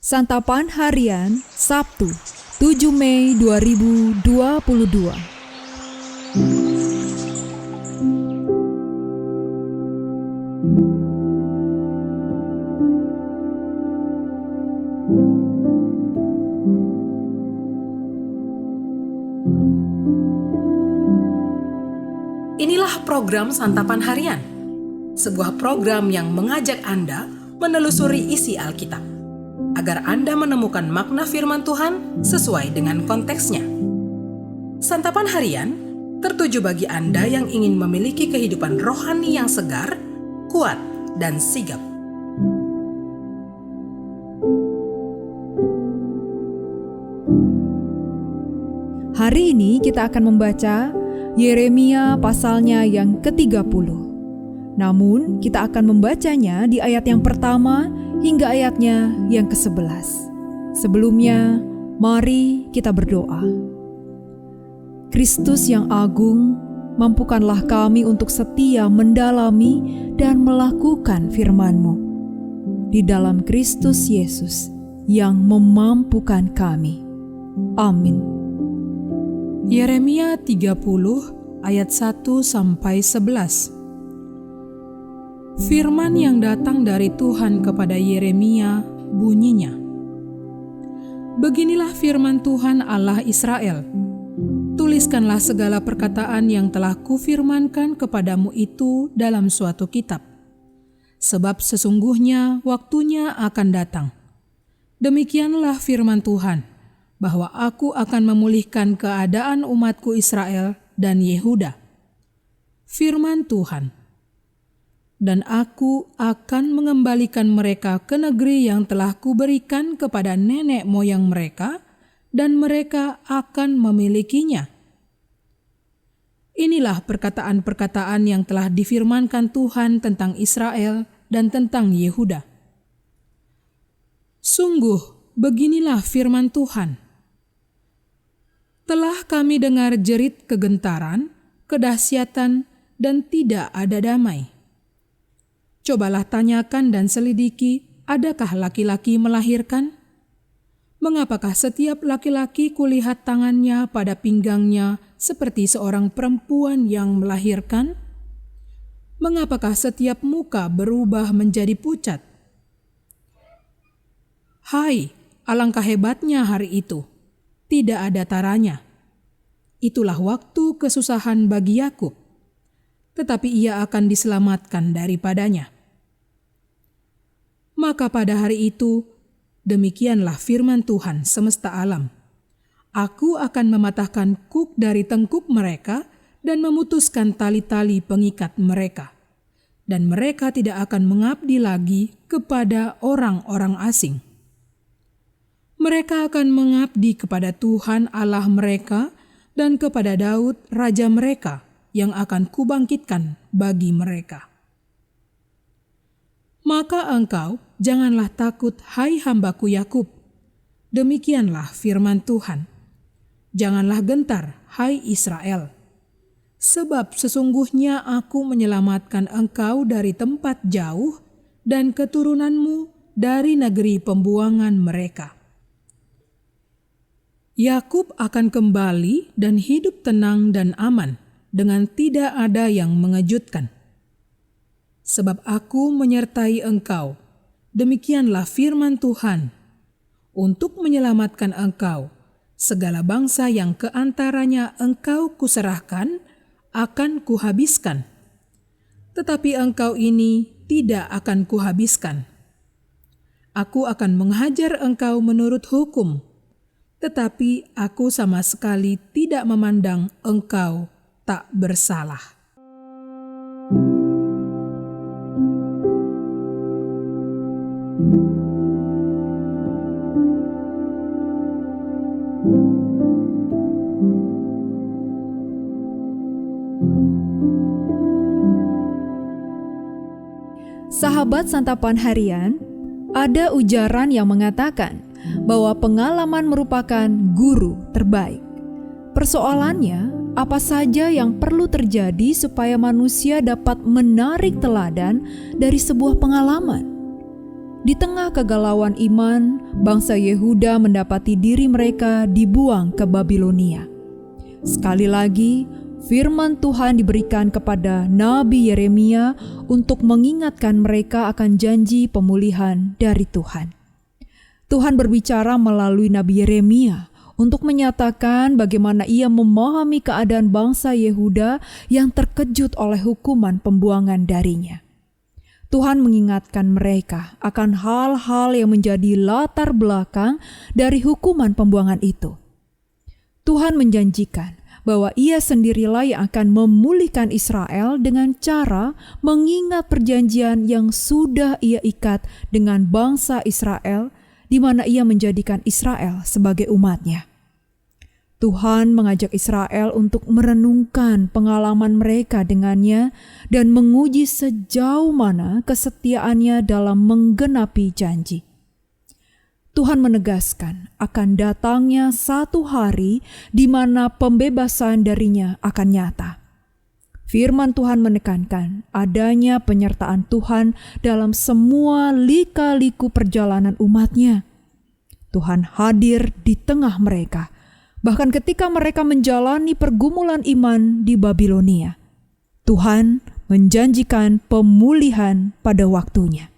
Santapan Harian Sabtu 7 Mei 2022. Inilah program Santapan Harian, sebuah program yang mengajak Anda menelusuri isi Alkitab, agar Anda menemukan makna firman Tuhan sesuai dengan konteksnya. Santapan Harian tertuju bagi Anda yang ingin memiliki kehidupan rohani yang segar, kuat, dan sigap. Hari ini kita akan membaca Yeremia pasalnya yang ke-30. Namun kita akan membacanya di ayat yang pertama hingga ayatnya yang ke-11. Sebelumnya, mari kita berdoa. Kristus yang agung, mampukanlah kami untuk setia mendalami dan melakukan firman-Mu. Di dalam Kristus Yesus yang memampukan kami. Amin. Yeremia 30 ayat 1-11. Firman yang datang dari Tuhan kepada Yeremia bunyinya, beginilah firman Tuhan Allah Israel, tuliskanlah segala perkataan yang telah kufirmankan kepadamu itu dalam suatu kitab, sebab sesungguhnya waktunya akan datang. Demikianlah firman Tuhan, bahwa aku akan memulihkan keadaan umatku Israel dan Yehuda. Firman Tuhan, dan aku akan mengembalikan mereka ke negeri yang telah kuberikan kepada nenek moyang mereka, dan mereka akan memilikinya. Inilah perkataan-perkataan yang telah difirmankan Tuhan tentang Israel dan tentang Yehuda. Sungguh, beginilah firman Tuhan. Telah kami dengar jerit kegentaran, kedahsyatan, dan tidak ada damai. Cobalah tanyakan dan selidiki, adakah laki-laki melahirkan? Mengapakah setiap laki-laki kulihat tangannya pada pinggangnya seperti seorang perempuan yang melahirkan? Mengapakah setiap muka berubah menjadi pucat? Hai, alangkah hebatnya hari itu, tidak ada taranya. Itulah waktu kesusahan bagi Yakub, tetapi ia akan diselamatkan daripadanya. Maka pada hari itu, demikianlah firman Tuhan semesta alam. Aku akan mematahkan kuk dari tengkuk mereka dan memutuskan tali-tali pengikat mereka. Dan mereka tidak akan mengabdi lagi kepada orang-orang asing. Mereka akan mengabdi kepada Tuhan Allah mereka dan kepada Daud raja mereka yang akan kubangkitkan bagi mereka. Maka engkau janganlah takut, hai hambaku Yakub. Demikianlah firman Tuhan. Janganlah gentar, hai Israel. Sebab sesungguhnya aku menyelamatkan engkau dari tempat jauh dan keturunanmu dari negeri pembuangan mereka. Yakub akan kembali dan hidup tenang dan aman dengan tidak ada yang mengejutkan. Sebab aku menyertai engkau, demikianlah firman Tuhan, untuk menyelamatkan engkau. Segala bangsa yang keantaranya engkau kuserahkan akan kuhabiskan. Tetapi engkau ini tidak akan kuhabiskan. Aku akan menghajar engkau menurut hukum, tetapi aku sama sekali tidak memandang engkau tak bersalah. Sahabat Santapan Harian, ada ujaran yang mengatakan bahwa pengalaman merupakan guru terbaik. Persoalannya, apa saja yang perlu terjadi supaya manusia dapat menarik teladan dari sebuah pengalaman? Di tengah kegalauan iman, bangsa Yehuda mendapati diri mereka dibuang ke Babilonia. Sekali lagi, firman Tuhan diberikan kepada Nabi Yeremia untuk mengingatkan mereka akan janji pemulihan dari Tuhan. Tuhan berbicara melalui Nabi Yeremia untuk menyatakan bagaimana ia memahami keadaan bangsa Yehuda yang terkejut oleh hukuman pembuangan darinya. Tuhan mengingatkan mereka akan hal-hal yang menjadi latar belakang dari hukuman pembuangan itu. Tuhan menjanjikan bahwa Ia sendirilah yang akan memulihkan Israel dengan cara mengingat perjanjian yang sudah Ia ikat dengan bangsa Israel, di mana Ia menjadikan Israel sebagai umat-Nya. Tuhan mengajak Israel untuk merenungkan pengalaman mereka dengannya dan menguji sejauh mana kesetiaannya dalam menggenapi janji. Tuhan menegaskan akan datangnya satu hari di mana pembebasan darinya akan nyata. Firman Tuhan menekankan adanya penyertaan Tuhan dalam semua lika-liku perjalanan umat-Nya. Tuhan hadir di tengah mereka, bahkan ketika mereka menjalani pergumulan iman di Babilonia. Tuhan menjanjikan pemulihan pada waktunya.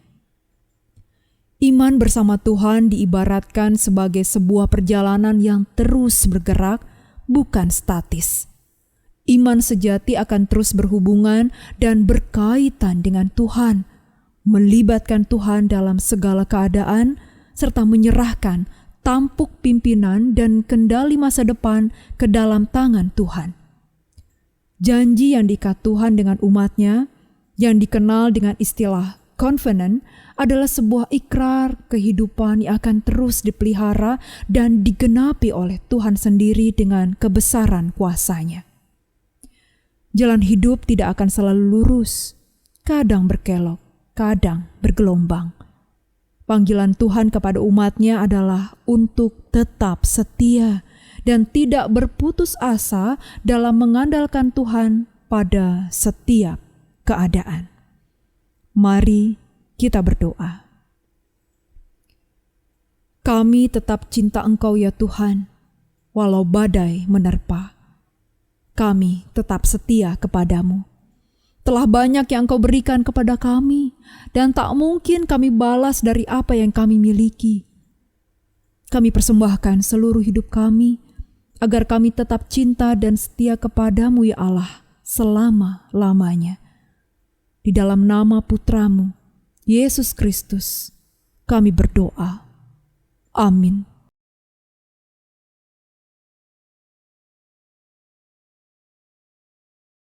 Iman bersama Tuhan diibaratkan sebagai sebuah perjalanan yang terus bergerak, bukan statis. Iman sejati akan terus berhubungan dan berkaitan dengan Tuhan, melibatkan Tuhan dalam segala keadaan, serta menyerahkan tampuk pimpinan dan kendali masa depan ke dalam tangan Tuhan. Janji yang diikat Tuhan dengan umat-Nya, yang dikenal dengan istilah covenant, adalah sebuah ikrar kehidupan yang akan terus dipelihara dan digenapi oleh Tuhan sendiri dengan kebesaran kuasa-Nya. Jalan hidup tidak akan selalu lurus, kadang berkelok, kadang bergelombang. Panggilan Tuhan kepada umat-Nya adalah untuk tetap setia dan tidak berputus asa dalam mengandalkan Tuhan pada setiap keadaan. Mari kita berdoa. Kami tetap cinta Engkau ya Tuhan, walau badai menerpa. Kami tetap setia kepadamu. Telah banyak yang Engkau berikan kepada kami, dan tak mungkin kami balas dari apa yang kami miliki. Kami persembahkan seluruh hidup kami, agar kami tetap cinta dan setia kepadamu ya Allah, selama-lamanya. Di dalam nama Putra-Mu, Yesus Kristus, kami berdoa. Amin.